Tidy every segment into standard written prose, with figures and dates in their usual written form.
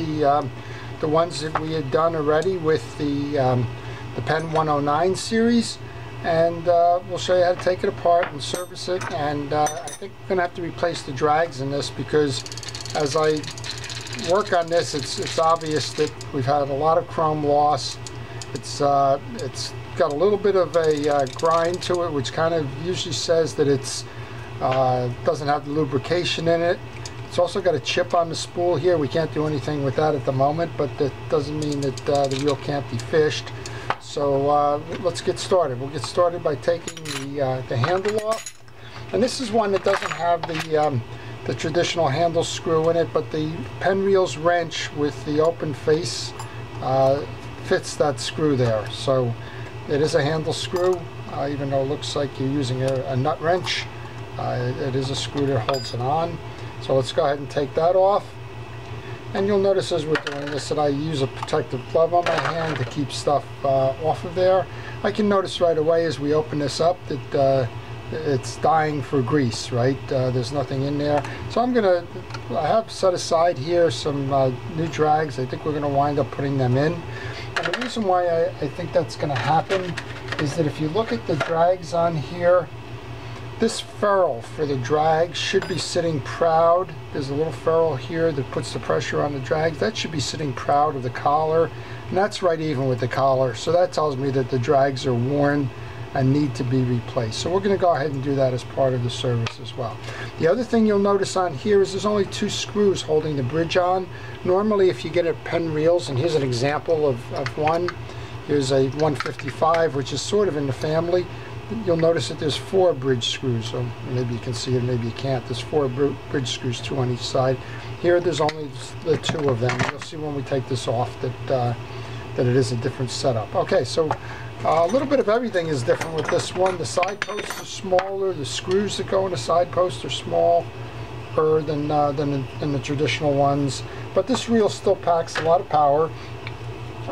the ones that we had done already with the Penn 109 series, and we'll show you how to take it apart and service it. And I think we're going to have to replace the drags in this, because as I work on this, it's obvious that we've had a lot of chrome loss. It's got a little bit of a grind to it, which kind of usually says that it's doesn't have the lubrication in it. It's also got a chip on the spool here. We can't do anything with that at the moment, but that doesn't mean that the reel can't be fished. So let's get started. We'll get started by taking the handle off. And this is one that doesn't have the traditional handle screw in it, but the Penn Reels wrench with the open face fits that screw there. So it is a handle screw, even though it looks like you're using a nut wrench. It is a screw that holds it on. So let's go ahead and take that off. And you'll notice as we're doing this that I use a protective glove on my hand to keep stuff off of there. I can notice right away as we open this up that it's dying for grease, right? There's nothing in there. So I have set aside here some new drags. I think we're going to wind up putting them in. And the reason why I think that's going to happen is that if you look at the drags on here, this ferrule for the drag should be sitting proud. There's a little ferrule here that puts the pressure on the drag. That should be sitting proud of the collar, and that's right even with the collar. So that tells me that the drags are worn and need to be replaced. So we're going to go ahead and do that as part of the service as well. The other thing you'll notice on here is there's only 2 screws holding the bridge on. Normally if you get a Penn Reels, and here's an example of one. Here's a 155, which is sort of in the family. You'll notice that there's 4 bridge screws, so maybe you can see it, maybe you can't. There's 4 bridge screws, 2 on each side. Here there's only the 2 of them. You'll see when we take this off that it is a different setup. Okay, so a little bit of everything is different with this one. The side posts are smaller. The screws that go in the side posts are smaller than the traditional ones. But this reel still packs a lot of power,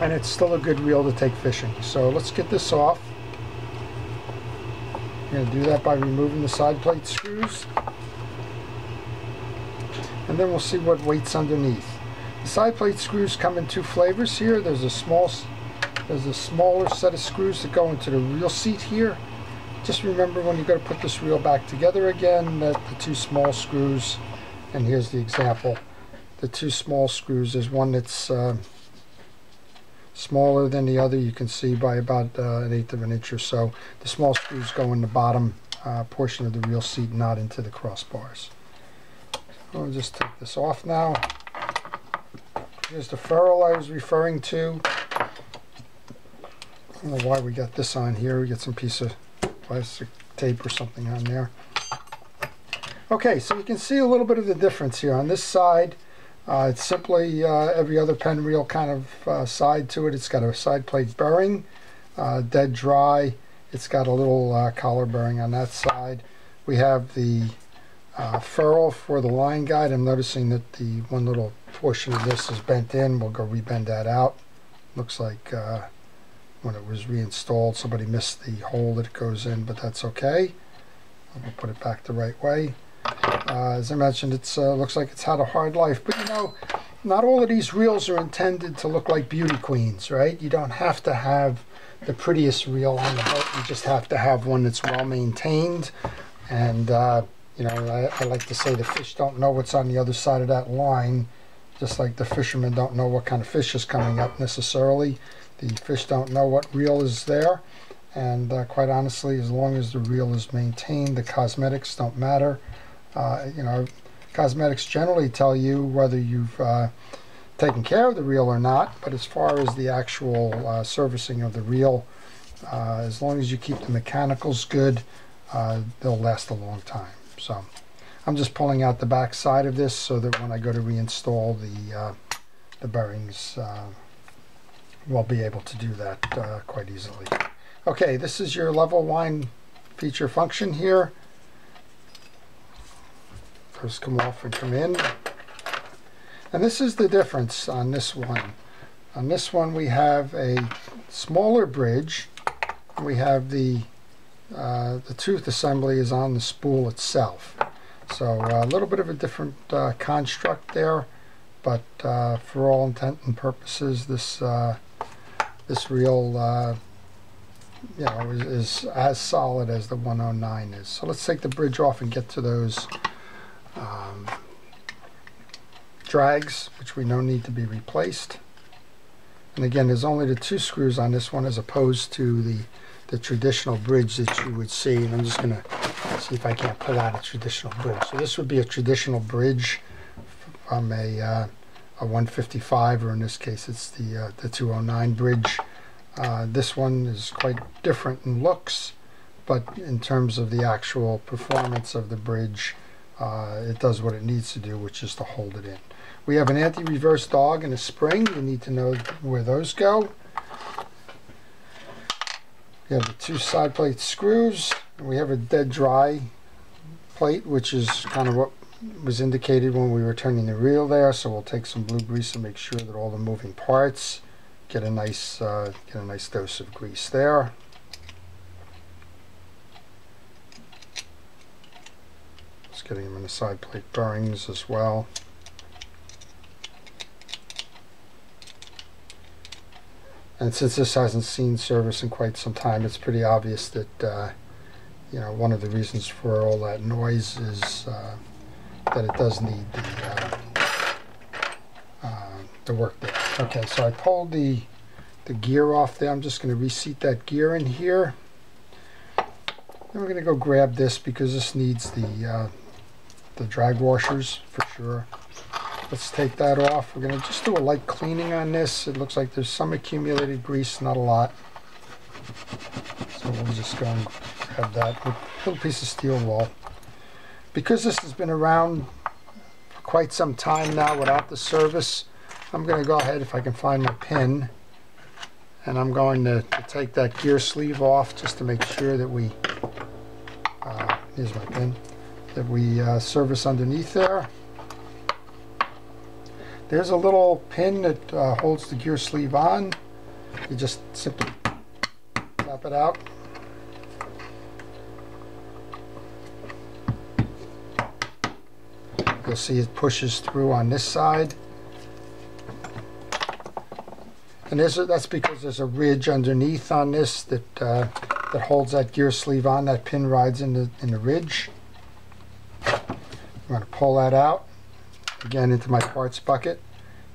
and it's still a good reel to take fishing. So let's get this off. We're going to do that by removing the side plate screws, and then we'll see what weight's underneath. The side plate screws come in 2 flavors here. There's a smaller set of screws that go into the reel seat here. Just remember when you go to put this reel back together again that the 2 small screws, and here's the example, the 2 small screws, there's one that's smaller than the other, you can see by about 1/8 of an inch or so. The small screws go in the bottom portion of the reel seat, not into the crossbars. I'll just take this off now. Here's the ferrule I was referring to. I don't know why we got this on here. We got some piece of plastic tape or something on there. Okay, so you can see a little bit of the difference here. On this side, it's simply every other Penn Reel kind of side to it. It's got a side plate bearing, dead dry. It's got a little collar bearing on that side. We have the ferrule for the line guide. I'm noticing that the one little portion of this is bent in. We'll go rebend that out. Looks like when it was reinstalled somebody missed the hole that it goes in, but that's okay. We'll put it back the right way. As I mentioned, it looks like it's had a hard life, but you know, not all of these reels are intended to look like beauty queens, right? You don't have to have the prettiest reel on the boat. You just have to have one that's well maintained. And you know, I like to say the fish don't know what's on the other side of that line, just like the fishermen don't know what kind of fish is coming up necessarily. The fish don't know what reel is there. And quite honestly, as long as the reel is maintained, the cosmetics don't matter. You know, cosmetics generally tell you whether you've taken care of the reel or not, but as far as the actual servicing of the reel, as long as you keep the mechanicals good, they'll last a long time. So I'm just pulling out the back side of this so that when I go to reinstall the bearings, we'll be able to do that quite easily. Okay, this is your level line feature function here. First come off and come in. And this is the difference on this one. On this one we have a smaller bridge. We have the tooth assembly is on the spool itself. So a little bit of a different construct there. but for all intent and purposes, this reel you know, is as solid as the 109 is. So let's take the bridge off and get to those drags, which we know need to be replaced. And again, there's only the 2 screws on this one as opposed to the traditional bridge that you would see. And I'm just going to see if I can't pull out a traditional bridge. So this would be a traditional bridge from a 155, or in this case it's the 209 bridge. This one is quite different in looks, but in terms of the actual performance of the bridge, it does what it needs to do, which is to hold it in. We have an anti-reverse dog and a spring. You need to know where those go. We have the 2 side plate screws, and we have a dead dry plate, which is kind of what was indicated when we were turning the reel there. So we'll take some blue grease and make sure that all the moving parts get a nice dose of grease there. Just getting them in the side plate bearings as well. And since this hasn't seen service in quite some time, it's pretty obvious that you know, one of the reasons for all that noise is that it does need the work there. Okay, so I pulled the gear off there. I'm just going to reseat that gear in here. Then we're going to go grab this because this needs the drag washers for sure. Let's take that off. We're going to just do a light cleaning on this. It looks like there's some accumulated grease, not a lot. So we'll just go and grab that little piece of steel wool. Because this has been around for quite some time now without the service, I'm going to go ahead, if I can find my pin, and I'm going to take that gear sleeve off just to make sure that we, here's my pin, that we service underneath there. There's a little pin that holds the gear sleeve on. You just simply tap it out. You'll see it pushes through on this side. And that's because there's a ridge underneath on this that that holds that gear sleeve on. That pin rides in the ridge. I'm going to pull that out again into my parts bucket,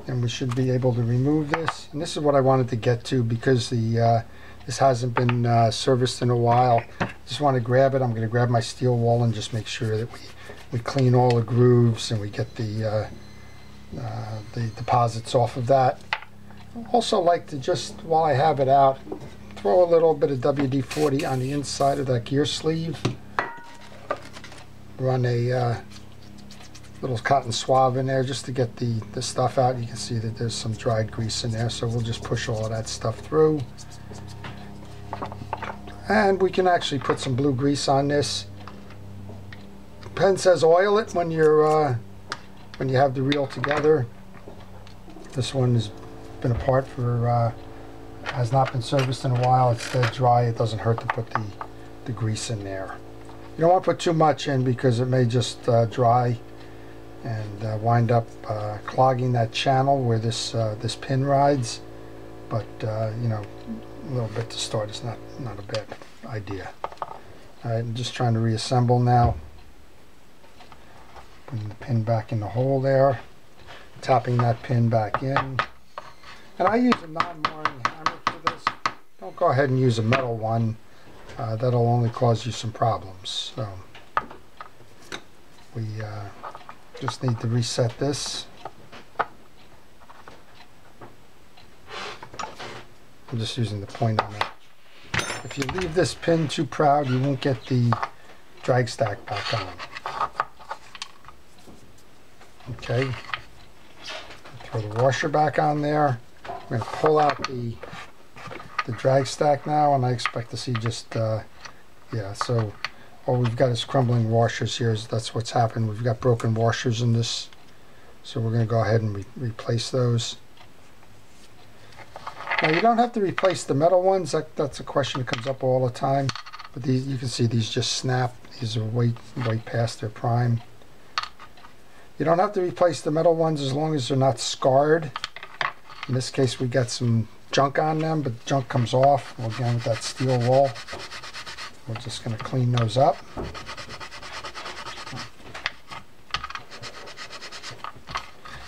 and we should be able to remove this. And this is what I wanted to get to because this hasn't been serviced in a while. Just want to grab it. I'm going to grab my steel wool and just make sure that we clean all the grooves and we get the deposits off of that. Also like to, just while I have it out, throw a little bit of WD-40 on the inside of that gear sleeve. Run a little cotton swab in there just to get the stuff out. You can see that there's some dried grease in there, so we'll just push all of that stuff through. And we can actually put some blue grease on this. Penn says oil it when you're when you have the reel together. This one has been apart for has not been serviced in a while. It's dead dry. It doesn't hurt to put the grease in there. You don't want to put too much in because it may just dry and wind up clogging that channel where this pin rides. But you know, a little bit to start is not a bad idea. All right, I'm just trying to reassemble now. Putting the pin back in the hole there, tapping that pin back in. And I use a non-mooring hammer for this. Don't go ahead and use a metal one. That'll only cause you some problems. So we just need to reset this. I'm just using the point on it. If you leave this pin too proud, you won't get the drag stack back on. Okay. Throw the washer back on there. I'm going to pull out the drag stack now, and I expect to see just yeah. So all we've got is crumbling washers here. That's what's happened. We've got broken washers in this, so we're going to go ahead and replace those. Now you don't have to replace the metal ones. That's a question that comes up all the time. But these, you can see these just snap. These are way past their prime. You don't have to replace the metal ones as long as they're not scarred. In this case, we got some junk on them, but the junk comes off. Well, again, with that steel wool, we're just going to clean those up.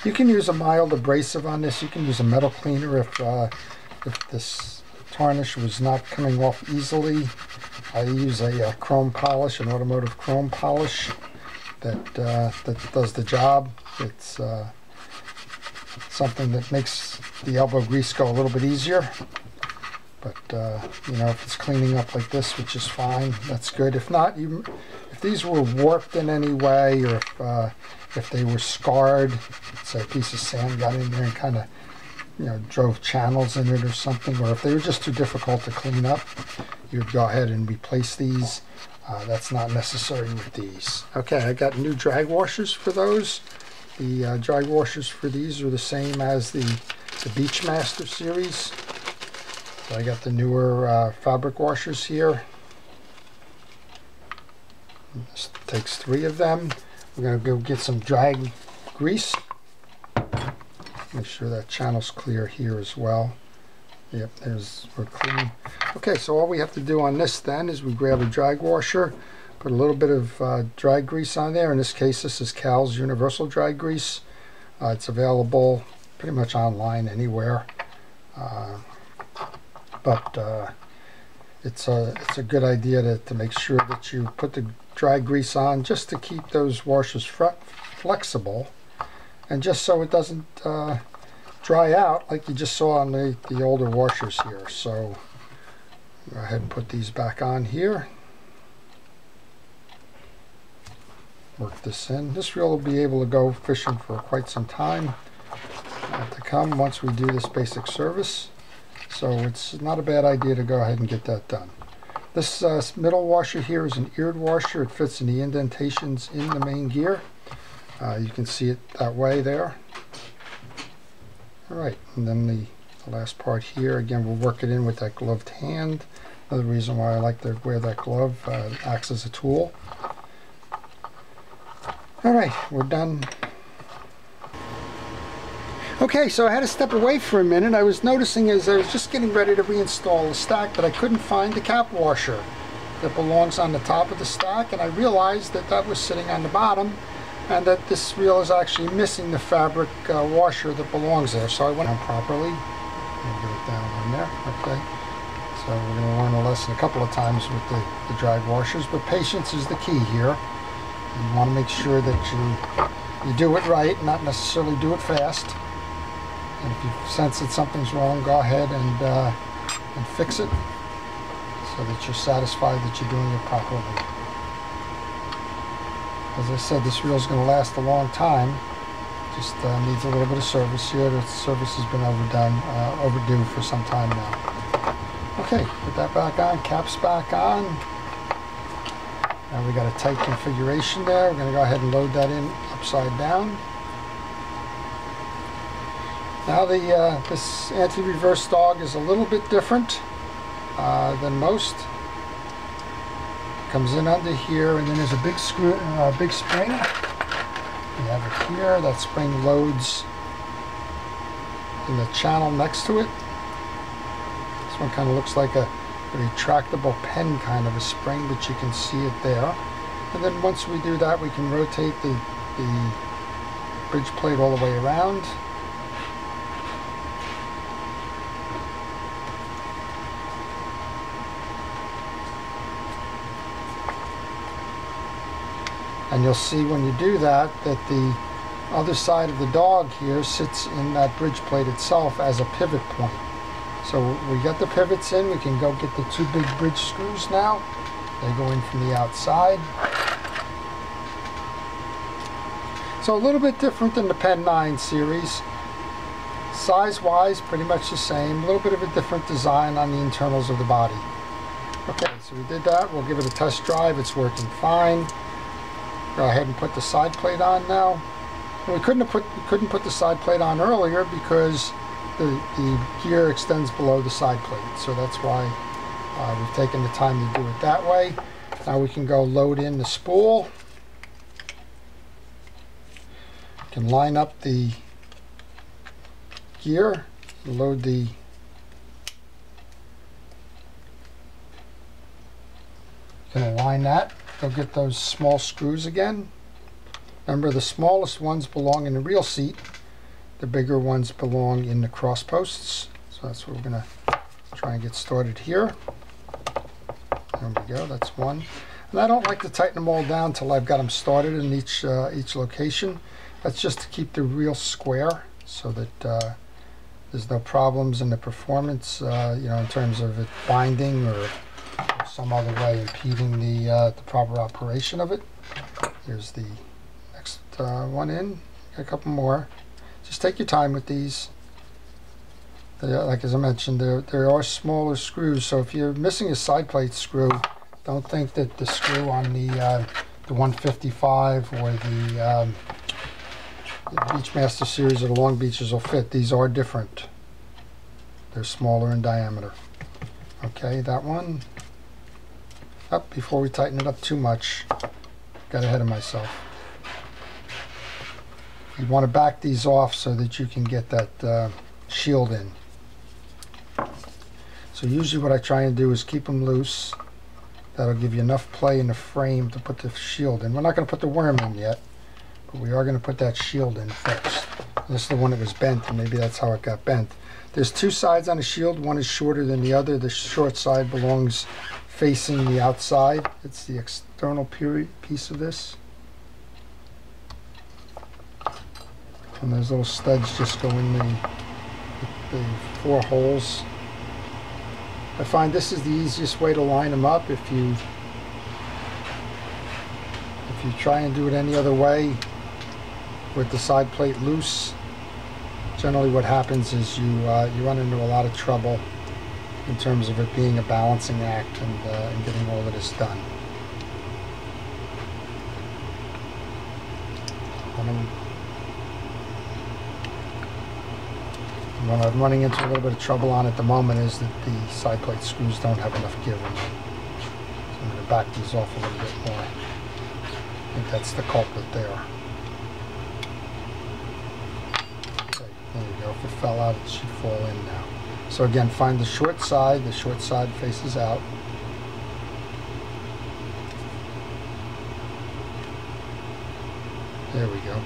You can use a mild abrasive on this. You can use a metal cleaner if this tarnish was not coming off easily. I use a chrome polish, an automotive chrome polish that does the job. It's something that makes the elbow grease go a little bit easier. But you know, if it's cleaning up like this, which is fine, that's good. If not, if these were warped in any way, or if they were scarred, say a piece of sand got in there and kind of, you know, drove channels in it or something, or if they were just too difficult to clean up, you would go ahead and replace these. That's not necessary with these. Okay, I got new drag washers for those. The drag washers for these are the same as the Beachmaster series. So I got the newer fabric washers here. This takes 3 of them. We're going to go get some drag grease. Make sure that channel's clear here as well. Yep, we're clean. Okay, so all we have to do on this then is we grab a drag washer, put a little bit of drag grease on there. In this case, this is Cal's Universal Drag Grease. It's available pretty much online anywhere. But it's a good idea to make sure that you put the drag grease on just to keep those washers flexible, and just so it doesn't dry out like you just saw on the older washers here. So go ahead and put these back on here. Work this in. This reel will be able to go fishing for quite some time to come once we do this basic service. So it's not a bad idea to go ahead and get that done. This middle washer here is an eared washer. It fits in the indentations in the main gear. You can see it that way there. Alright, and then the last part here, again, we'll work it in with that gloved hand. Another reason why I like to wear that glove, it acts as a tool. Alright, we're done. Okay, so I had to step away for a minute. I was noticing as I was just getting ready to reinstall the stack that I couldn't find the cap washer that belongs on the top of the stack, and I realized that that was sitting on the bottom, and that this reel is actually missing the fabric washer that belongs there. So I went on properly. I'll get it down on there. Okay. So we're going to learn a lesson a couple of times with the drag washers, but patience is the key here. You want to make sure that you do it right, not necessarily do it fast. And if you sense that something's wrong, go ahead and fix it so that you're satisfied that you're doing it properly. As I said, this reel is going to last a long time. Just needs a little bit of service here. The service has been overdue for some time now. Okay, put that back on, caps back on. Now we got a tight configuration there. We're going to go ahead and load that in upside down. Now this anti-reverse dog is a little bit different than most. Comes in under here, and then there's a big screw, big spring. We have it here. That spring loads in the channel next to it. This one kind of looks like a retractable pen kind of a spring, but you can see it there. And then once we do that, we can rotate the bridge plate all the way around. And you'll see when you do that, that the other side of the dog here sits in that bridge plate itself as a pivot point. So we got the pivots in, we can go get the 2 big bridge screws now. They go in from the outside. So a little bit different than the Penn 9 series. Size-wise, pretty much the same. A little bit of a different design on the internals of the body. Okay, so we did that. We'll give it a test drive. It's working fine. Go ahead and put the side plate on now. And we couldn't put the side plate on earlier because the gear extends below the side plate. So that's why we've taken the time to do it that way. Now we can go load in the spool. can line up the gear, load the going to align that. Go get those small screws again. Remember, the smallest ones belong in the reel seat. The bigger ones belong in the cross posts. So that's what we're going to try and get started here. There we go. That's one. And I don't like to tighten them all down till I've got them started in each location. That's just to keep the reel square so that there's no problems in the performance, you know, in terms of it binding or some other way impeding the proper operation of it. Here's the next one in. Got a couple more. Just take your time with these. Like as I mentioned, there are smaller screws, so if you're missing a side plate screw, don't think that the screw on the 155 or the Beachmaster series or the Long Beaches will fit. These are different. They're smaller in diameter. Okay, that one. Up before we tighten it up too much. Got ahead of myself. You want to back these off so that you can get that shield in. So usually what I try and do is keep them loose. That'll give you enough play in the frame to put the shield in. We're not going to put the worm in yet, but we are going to put that shield in first. This is the one that was bent, and maybe that's how it got bent. There's two sides on the shield. One is shorter than the other. The short side belongs facing the outside. It's the external piece of this. And those little studs just go in the 4 holes. I find this is the easiest way to line them up. If you try and do it any other way with the side plate loose, generally what happens is you run into a lot of trouble in terms of it being a balancing act and getting all of this done. What I'm running into a little bit of trouble on at the moment is that the side plate screws don't have enough give in them. So I'm going to back these off a little bit more. I think that's the culprit there. Okay, there we go. If it fell out, it should fall in now. So again, find the short side. The short side faces out. There we go.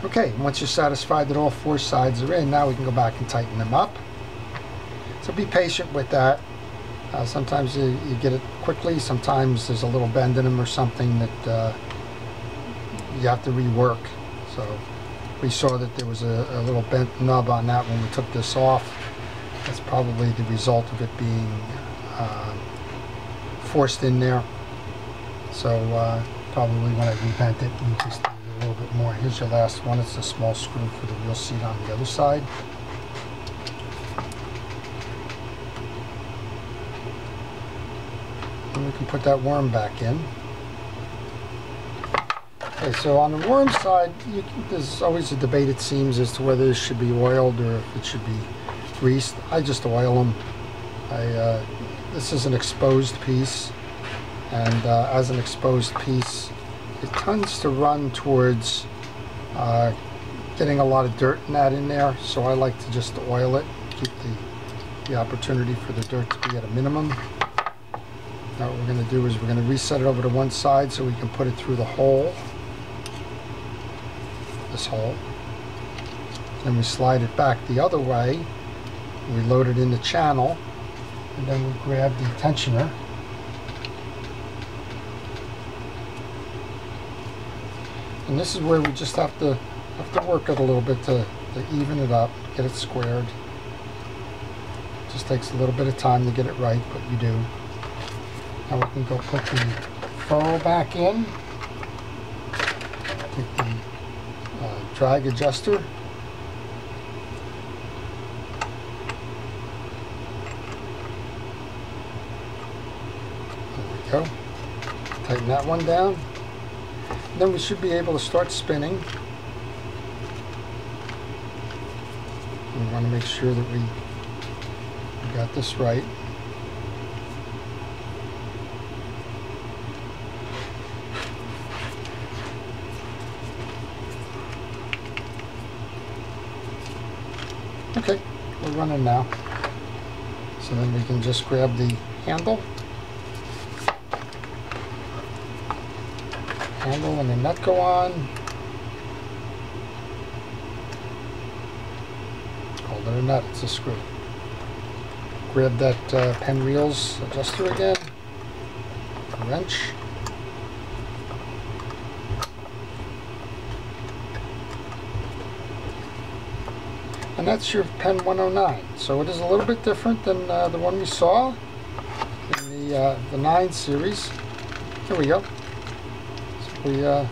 Okay, once you're satisfied that all 4 sides are in, now we can go back and tighten them up. So be patient with that. Sometimes you get it quickly, sometimes there's a little bend in them or something that you have to rework. So we saw that there was a little bent nub on that when we took this off. That's probably the result of it being forced in there. So probably when I rebent it, we just did a little bit more. Here's your last one. It's a small screw for the reel seat on the other side. And we can put that worm back in. Okay, so on the worm side, there's always a debate, it seems, as to whether this should be oiled or if it should be greased. I just oil them. This is an exposed piece, and as an exposed piece, it tends to run towards getting a lot of dirt and that in there, so I like to just oil it, keep the opportunity for the dirt to be at a minimum. Now what we're going to do is we're going to reset it over to one side so we can put it through the hole, this hole. Then we slide it back the other way, we load it in the channel, and then we grab the tensioner. And this is where we just have to work it a little bit to even it up, get it squared. It just takes a little bit of time to get it right, but you do. Now we can go put the furrow back in. Take the drag adjuster. There we go. Tighten that one down. Then we should be able to start spinning. want to make sure that we got this right. Okay, we're running now. So then we can just grab the handle and the nut go on. Called it a nut, it's a screw. Grab that Penn Reels adjuster again, a wrench. And that's your Penn 109. So it is a little bit different than the one we saw in the 9 series. Here we go. So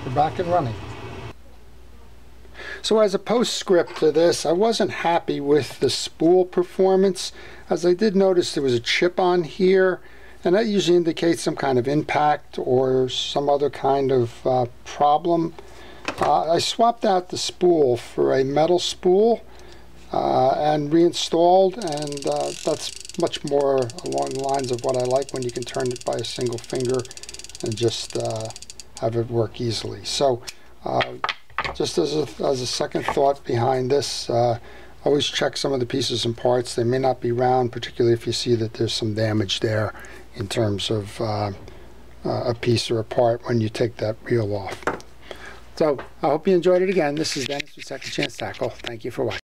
we're back and running. So as a postscript to this, I wasn't happy with the spool performance, as I did notice there was a chip on here, and that usually indicates some kind of impact or some other kind of problem. I swapped out the spool for a metal spool and reinstalled, and that's much more along the lines of what I like, when you can turn it by a single finger and just have it work easily. So just as a second thought behind this, always check some of the pieces and parts. They may not be round, particularly if you see that there's some damage there in terms of a piece or a part when you take that reel off. So I hope you enjoyed it again. This is Dennis with Second Chance Tackle. Thank you for watching.